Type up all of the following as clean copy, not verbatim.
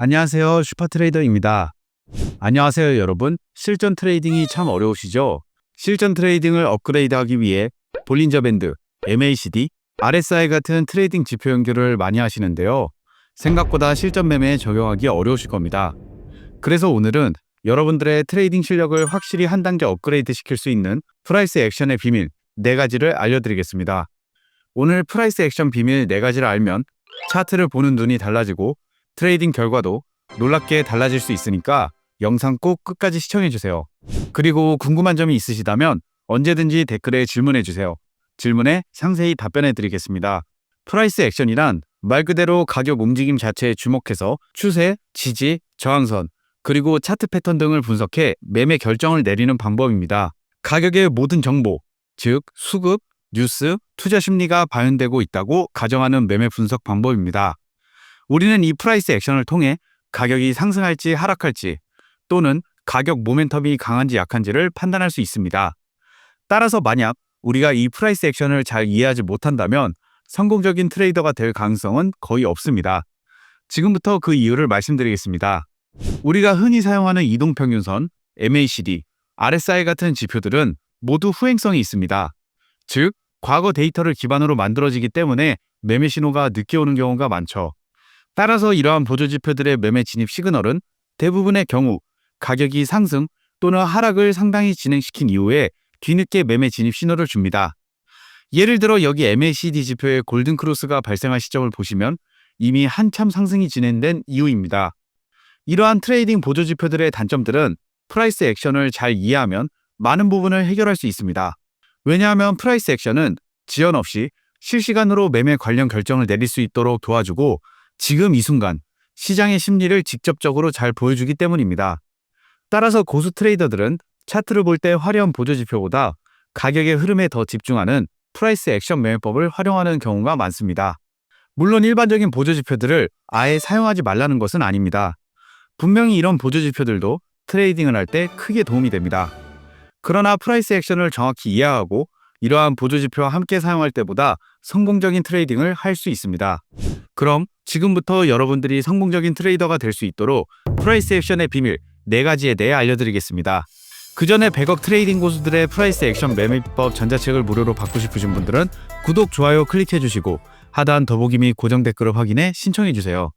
안녕하세요. 슈퍼트레이더입니다. 안녕하세요, 여러분. 실전 트레이딩이 참 어려우시죠? 실전 트레이딩을 업그레이드하기 위해 볼린저 밴드, MACD, RSI 같은 트레이딩 지표 연결을 많이 하시는데요. 생각보다 실전 매매에 적용하기 어려우실 겁니다. 그래서 오늘은 여러분들의 트레이딩 실력을 확실히 한 단계 업그레이드 시킬 수 있는 프라이스 액션의 비밀 4가지를 알려드리겠습니다. 오늘 프라이스 액션 비밀 4가지를 알면 차트를 보는 눈이 달라지고 트레이딩 결과도 놀랍게 달라질 수 있으니까 영상 꼭 끝까지 시청해주세요. 그리고 궁금한 점이 있으시다면 언제든지 댓글에 질문해주세요. 질문에 상세히 답변해드리겠습니다. 프라이스 액션이란 말 그대로 가격 움직임 자체에 주목해서 추세, 지지, 저항선, 그리고 차트 패턴 등을 분석해 매매 결정을 내리는 방법입니다. 가격의 모든 정보, 즉 수급, 뉴스, 투자 심리가 반영되고 있다고 가정하는 매매 분석 방법입니다. 우리는 이 프라이스 액션을 통해 가격이 상승할지 하락할지 또는 가격 모멘텀이 강한지 약한지를 판단할 수 있습니다. 따라서 만약 우리가 이 프라이스 액션을 잘 이해하지 못한다면 성공적인 트레이더가 될 가능성은 거의 없습니다. 지금부터 그 이유를 말씀드리겠습니다. 우리가 흔히 사용하는 이동평균선, MACD, RSI 같은 지표들은 모두 후행성이 있습니다. 즉, 과거 데이터를 기반으로 만들어지기 때문에 매매 신호가 늦게 오는 경우가 많죠. 따라서 이러한 보조지표들의 매매 진입 시그널은 대부분의 경우 가격이 상승 또는 하락을 상당히 진행시킨 이후에 뒤늦게 매매 진입 신호를 줍니다. 예를 들어 여기 MACD 지표의 골든크로스가 발생한 시점을 보시면 이미 한참 상승이 진행된 이후입니다. 이러한 트레이딩 보조지표들의 단점들은 프라이스 액션을 잘 이해하면 많은 부분을 해결할 수 있습니다. 왜냐하면 프라이스 액션은 지연 없이 실시간으로 매매 관련 결정을 내릴 수 있도록 도와주고 지금 이 순간 시장의 심리를 직접적으로 잘 보여주기 때문입니다. 따라서 고수 트레이더들은 차트를 볼 때 화려한 보조지표보다 가격의 흐름에 더 집중하는 프라이스 액션 매매법을 활용하는 경우가 많습니다. 물론 일반적인 보조지표들을 아예 사용하지 말라는 것은 아닙니다. 분명히 이런 보조지표들도 트레이딩을 할 때 크게 도움이 됩니다. 그러나 프라이스 액션을 정확히 이해하고 이러한 보조지표와 함께 사용할 때보다 성공적인 트레이딩을 할 수 있습니다. 그럼 지금부터 여러분들이 성공적인 트레이더가 될 수 있도록 프라이스 액션의 비밀 4가지에 대해 알려드리겠습니다. 그 전에 100억 트레이딩 고수들의 프라이스 액션 매매법 전자책을 무료로 받고 싶으신 분들은 구독, 좋아요 클릭해주시고 하단 더보기 및 고정 댓글을 확인해 신청해주세요.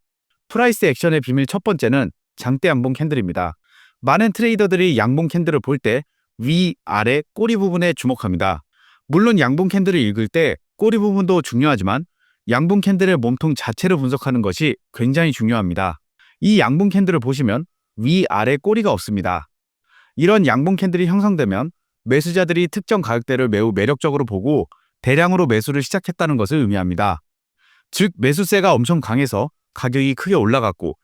프라이스 액션의 비밀 첫 번째는 장대 양봉 캔들입니다. 많은 트레이더들이 양봉 캔들을 볼 때 위, 아래, 꼬리 부분에 주목합니다. 물론 양봉 캔들을 읽을 때 꼬리 부분도 중요하지만 양봉 캔들의 몸통 자체를 분석하는 것이 굉장히 중요합니다. 이 양봉 캔들을 보시면 위, 아래, 꼬리가 없습니다. 이런 양봉 캔들이 형성되면 매수자들이 특정 가격대를 매우 매력적으로 보고 대량으로 매수를 시작했다는 것을 의미합니다. 즉, 매수세가 엄청 강해서 가격이 크게 올라갔고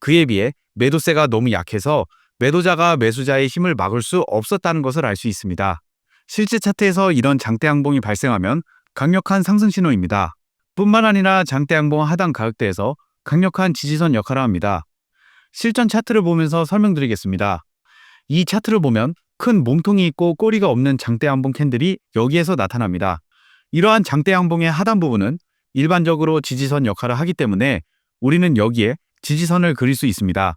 그에 비해 매도세가 너무 약해서 매도자가 매수자의 힘을 막을 수 없었다는 것을 알 수 있습니다. 실제 차트에서 이런 장대 양봉이 발생하면 강력한 상승 신호입니다. 뿐만 아니라 장대 양봉 하단 가격대에서 강력한 지지선 역할을 합니다. 실전 차트를 보면서 설명드리겠습니다. 이 차트를 보면 큰 몸통이 있고 꼬리가 없는 장대 양봉 캔들이 여기에서 나타납니다. 이러한 장대 양봉의 하단 부분은 일반적으로 지지선 역할을 하기 때문에 우리는 여기에 지지선을 그릴 수 있습니다.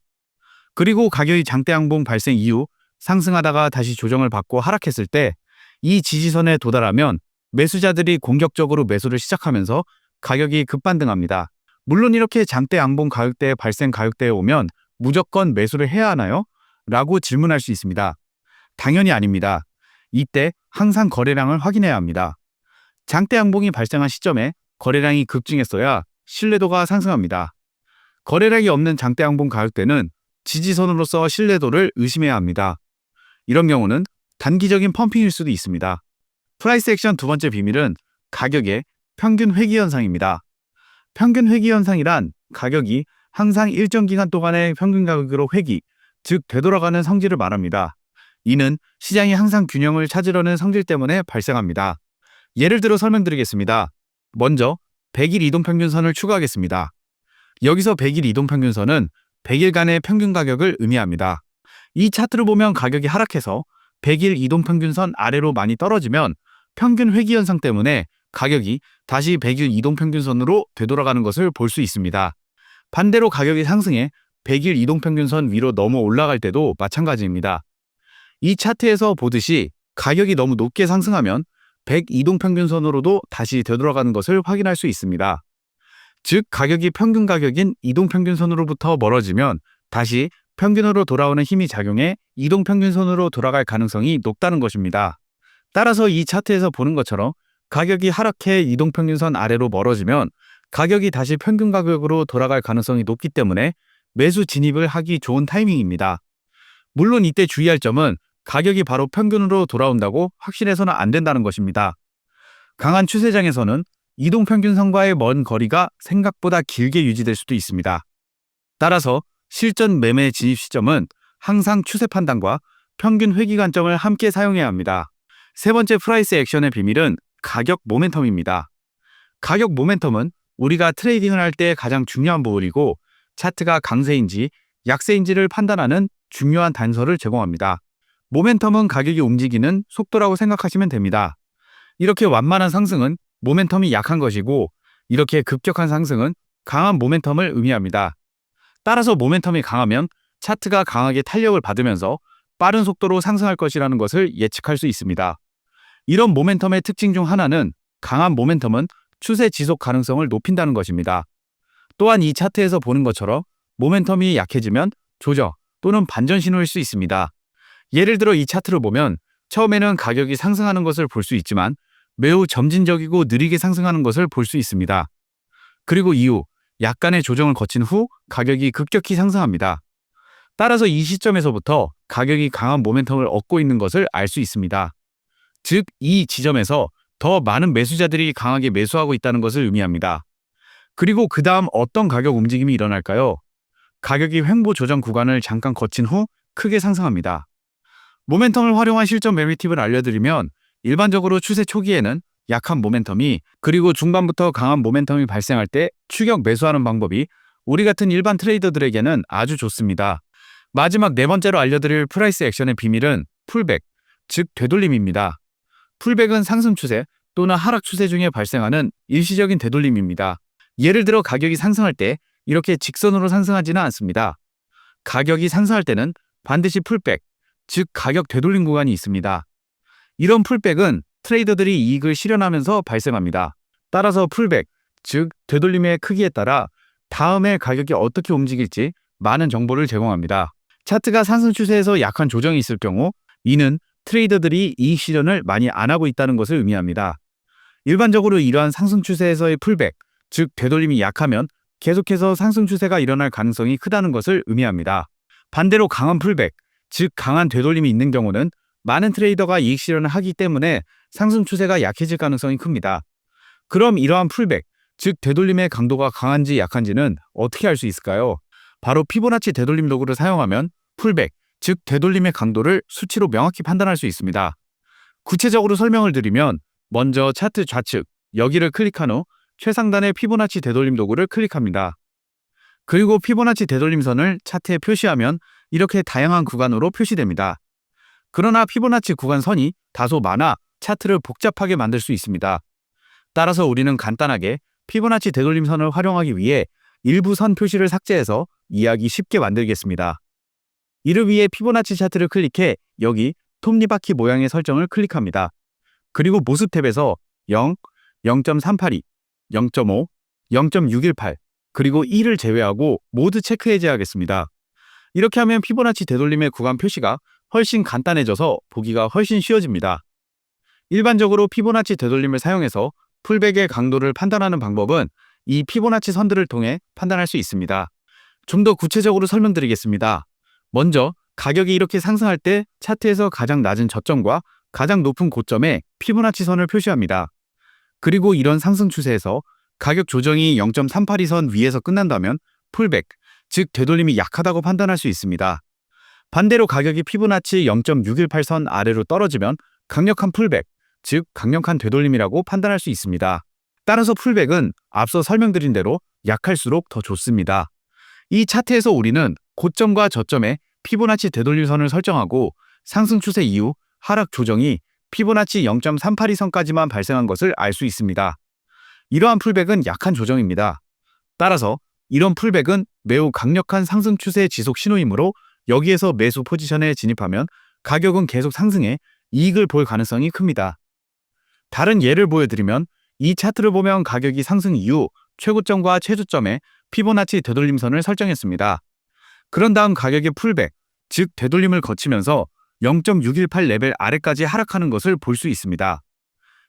그리고 가격이 장대 양봉 발생 이후 상승하다가 다시 조정을 받고 하락했을 때 이 지지선에 도달하면 매수자들이 공격적으로 매수를 시작하면서 가격이 급반등합니다. 물론 이렇게 장대 양봉 가격대 발생 가격대에 오면 무조건 매수를 해야 하나요? 라고 질문할 수 있습니다. 당연히 아닙니다. 이때 항상 거래량을 확인해야 합니다. 장대 양봉이 발생한 시점에 거래량이 급증했어야 신뢰도가 상승합니다. 거래량이 없는 장대 양봉 가격대는 지지선으로서 신뢰도를 의심해야 합니다. 이런 경우는 단기적인 펌핑일 수도 있습니다. 프라이스 액션 두 번째 비밀은 가격의 평균 회귀 현상입니다. 평균 회귀 현상이란 가격이 항상 일정 기간 동안의 평균 가격으로 회귀, 즉 되돌아가는 성질을 말합니다. 이는 시장이 항상 균형을 찾으려는 성질 때문에 발생합니다. 예를 들어 설명드리겠습니다. 먼저 100일 이동평균선을 추가하겠습니다. 여기서 100일 이동평균선은 100일간의 평균 가격을 의미합니다. 이 차트를 보면 가격이 하락해서 100일 이동평균선 아래로 많이 떨어지면 평균 회귀 현상 때문에 가격이 다시 100일 이동평균선으로 되돌아가는 것을 볼 수 있습니다. 반대로 가격이 상승해 100일 이동평균선 위로 넘어 올라갈 때도 마찬가지입니다. 이 차트에서 보듯이 가격이 너무 높게 상승하면 100 이동평균선으로도 다시 되돌아가는 것을 확인할 수 있습니다. 즉 가격이 평균 가격인 이동평균선으로부터 멀어지면 다시 평균으로 돌아오는 힘이 작용해 이동평균선으로 돌아갈 가능성이 높다는 것입니다. 따라서 이 차트에서 보는 것처럼 가격이 하락해 이동평균선 아래로 멀어지면 가격이 다시 평균 가격으로 돌아갈 가능성이 높기 때문에 매수 진입을 하기 좋은 타이밍입니다. 물론 이때 주의할 점은 가격이 바로 평균으로 돌아온다고 확신해서는 안 된다는 것입니다. 강한 추세장에서는 이동평균선과의 먼 거리가 생각보다 길게 유지될 수도 있습니다. 따라서 실전 매매 진입 시점은 항상 추세 판단과 평균 회귀 관점을 함께 사용해야 합니다. 세 번째 프라이스 액션의 비밀은 가격 모멘텀입니다. 가격 모멘텀은 우리가 트레이딩을 할 때 가장 중요한 부분이고 차트가 강세인지 약세인지를 판단하는 중요한 단서를 제공합니다. 모멘텀은 가격이 움직이는 속도라고 생각하시면 됩니다. 이렇게 완만한 상승은 모멘텀이 약한 것이고 이렇게 급격한 상승은 강한 모멘텀을 의미합니다. 따라서 모멘텀이 강하면 차트가 강하게 탄력을 받으면서 빠른 속도로 상승할 것이라는 것을 예측할 수 있습니다. 이런 모멘텀의 특징 중 하나는 강한 모멘텀은 추세 지속 가능성을 높인다는 것입니다. 또한 이 차트에서 보는 것처럼 모멘텀이 약해지면 조정 또는 반전 신호일 수 있습니다. 예를 들어 이 차트를 보면 처음에는 가격이 상승하는 것을 볼 수 있지만 매우 점진적이고 느리게 상승하는 것을 볼 수 있습니다. 그리고 이후 약간의 조정을 거친 후 가격이 급격히 상승합니다. 따라서 이 시점에서부터 가격이 강한 모멘텀을 얻고 있는 것을 알 수 있습니다. 즉, 이 지점에서 더 많은 매수자들이 강하게 매수하고 있다는 것을 의미합니다. 그리고 그 다음 어떤 가격 움직임이 일어날까요? 가격이 횡보 조정 구간을 잠깐 거친 후 크게 상승합니다. 모멘텀을 활용한 실전 매매 팁을 알려드리면 일반적으로 추세 초기에는 약한 모멘텀이 그리고 중반부터 강한 모멘텀이 발생할 때 추격 매수하는 방법이 우리 같은 일반 트레이더들에게는 아주 좋습니다. 마지막 네 번째로 알려드릴 프라이스 액션의 비밀은 풀백, 즉 되돌림입니다. 풀백은 상승 추세 또는 하락 추세 중에 발생하는 일시적인 되돌림입니다. 예를 들어 가격이 상승할 때 이렇게 직선으로 상승하지는 않습니다. 가격이 상승할 때는 반드시 풀백, 즉 가격 되돌림 구간이 있습니다. 이런 풀백은 트레이더들이 이익을 실현하면서 발생합니다. 따라서 풀백, 즉 되돌림의 크기에 따라 다음에 가격이 어떻게 움직일지 많은 정보를 제공합니다. 차트가 상승 추세에서 약한 조정이 있을 경우 이는 트레이더들이 이익 실현을 많이 안 하고 있다는 것을 의미합니다. 일반적으로 이러한 상승 추세에서의 풀백, 즉 되돌림이 약하면 계속해서 상승 추세가 일어날 가능성이 크다는 것을 의미합니다. 반대로 강한 풀백, 즉 강한 되돌림이 있는 경우는 많은 트레이더가 이익 실현을 하기 때문에 상승 추세가 약해질 가능성이 큽니다. 그럼 이러한 풀백, 즉 되돌림의 강도가 강한지 약한지는 어떻게 알 수 있을까요? 바로 피보나치 되돌림 도구를 사용하면 풀백, 즉 되돌림의 강도를 수치로 명확히 판단할 수 있습니다. 구체적으로 설명을 드리면 먼저 차트 좌측, 여기를 클릭한 후 최상단의 피보나치 되돌림 도구를 클릭합니다. 그리고 피보나치 되돌림선을 차트에 표시하면 이렇게 다양한 구간으로 표시됩니다. 그러나 피보나치 구간선이 다소 많아 차트를 복잡하게 만들 수 있습니다. 따라서 우리는 간단하게 피보나치 되돌림선을 활용하기 위해 일부 선 표시를 삭제해서 이해하기 쉽게 만들겠습니다. 이를 위해 피보나치 차트를 클릭해 여기 톱니바퀴 모양의 설정을 클릭합니다. 그리고 모습 탭에서 0, 0.382, 0.5, 0.618, 그리고 1을 제외하고 모두 체크 해제하겠습니다. 이렇게 하면 피보나치 되돌림의 구간 표시가 훨씬 간단해져서 보기가 훨씬 쉬워집니다. 일반적으로 피보나치 되돌림을 사용해서 풀백의 강도를 판단하는 방법은 이 피보나치 선들을 통해 판단할 수 있습니다. 좀 더 구체적으로 설명드리겠습니다. 먼저 가격이 이렇게 상승할 때 차트에서 가장 낮은 저점과 가장 높은 고점에 피보나치 선을 표시합니다. 그리고 이런 상승 추세에서 가격 조정이 0.382선 위에서 끝난다면 풀백, 즉 되돌림이 약하다고 판단할 수 있습니다. 반대로 가격이 피보나치 0.618선 아래로 떨어지면 강력한 풀백, 즉 강력한 되돌림이라고 판단할 수 있습니다. 따라서 풀백은 앞서 설명드린 대로 약할수록 더 좋습니다. 이 차트에서 우리는 고점과 저점에 피보나치 되돌림선을 설정하고 상승 추세 이후 하락 조정이 피보나치 0.382선까지만 발생한 것을 알 수 있습니다. 이러한 풀백은 약한 조정입니다. 따라서 이런 풀백은 매우 강력한 상승 추세 지속 신호이므로 여기에서 매수 포지션에 진입하면 가격은 계속 상승해 이익을 볼 가능성이 큽니다. 다른 예를 보여드리면 이 차트를 보면 가격이 상승 이후 최고점과 최저점에 피보나치 되돌림선을 설정했습니다. 그런 다음 가격의 풀백, 즉 되돌림을 거치면서 0.618 레벨 아래까지 하락하는 것을 볼 수 있습니다.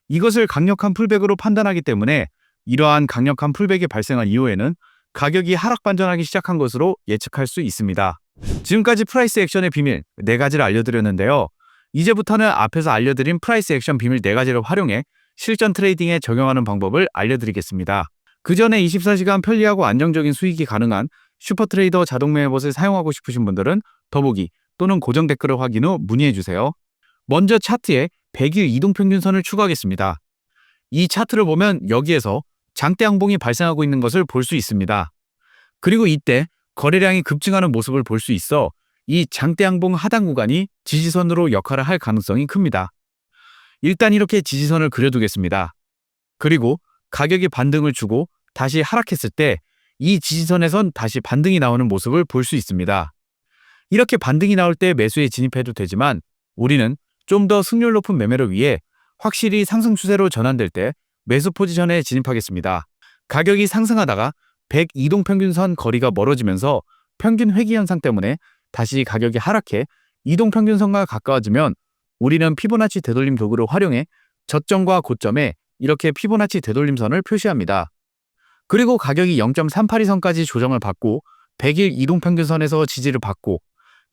이것을 강력한 풀백으로 판단하기 때문에 이러한 강력한 풀백이 발생한 이후에는 가격이 하락 반전하기 시작한 것으로 예측할 수 있습니다. 지금까지 프라이스 액션의 비밀 4가지를 알려드렸는데요. 이제부터는 앞에서 알려드린 프라이스 액션 비밀 4가지를 활용해 실전 트레이딩에 적용하는 방법을 알려드리겠습니다. 그 전에 24시간 편리하고 안정적인 수익이 가능한 슈퍼트레이더 자동 매매봇을 사용하고 싶으신 분들은 더보기 또는 고정 댓글을 확인 후 문의해주세요. 먼저 차트에 100일 이동평균선을 추가하겠습니다. 이 차트를 보면 여기에서 장대 양봉이 발생하고 있는 것을 볼 수 있습니다. 그리고 이때 거래량이 급증하는 모습을 볼 수 있어 이 장대 양봉 하단 구간이 지지선으로 역할을 할 가능성이 큽니다. 일단 이렇게 지지선을 그려두겠습니다. 그리고 가격이 반등을 주고 다시 하락했을 때 이 지지선에선 다시 반등이 나오는 모습을 볼 수 있습니다. 이렇게 반등이 나올 때 매수에 진입해도 되지만 우리는 좀 더 승률 높은 매매를 위해 확실히 상승 추세로 전환될 때 매수 포지션에 진입하겠습니다. 가격이 상승하다가 100 이동평균선 거리가 멀어지면서 평균 회귀 현상 때문에 다시 가격이 하락해 이동평균선과 가까워지면 우리는 피보나치 되돌림 도구를 활용해 저점과 고점에 이렇게 피보나치 되돌림선을 표시합니다. 그리고 가격이 0.382선까지 조정을 받고 100일 이동평균선에서 지지를 받고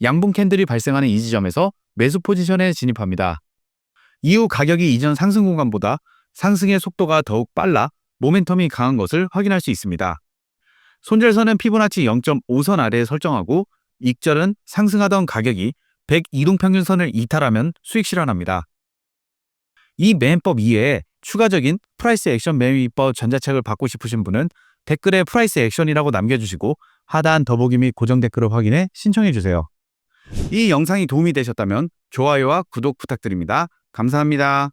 양봉 캔들이 발생하는 이 지점에서 매수 포지션에 진입합니다. 이후 가격이 이전 상승 구간보다 상승의 속도가 더욱 빨라 모멘텀이 강한 것을 확인할 수 있습니다. 손절선은 피보나치 0.5선 아래에 설정하고 익절은 상승하던 가격이 100 이동평균선을 이탈하면 수익 실현합니다. 이 매매법 이외에 추가적인 프라이스 액션 매매비법 전자책을 받고 싶으신 분은 댓글에 프라이스 액션이라고 남겨주시고 하단 더보기 및 고정 댓글을 확인해 신청해주세요. 이 영상이 도움이 되셨다면 좋아요와 구독 부탁드립니다. 감사합니다.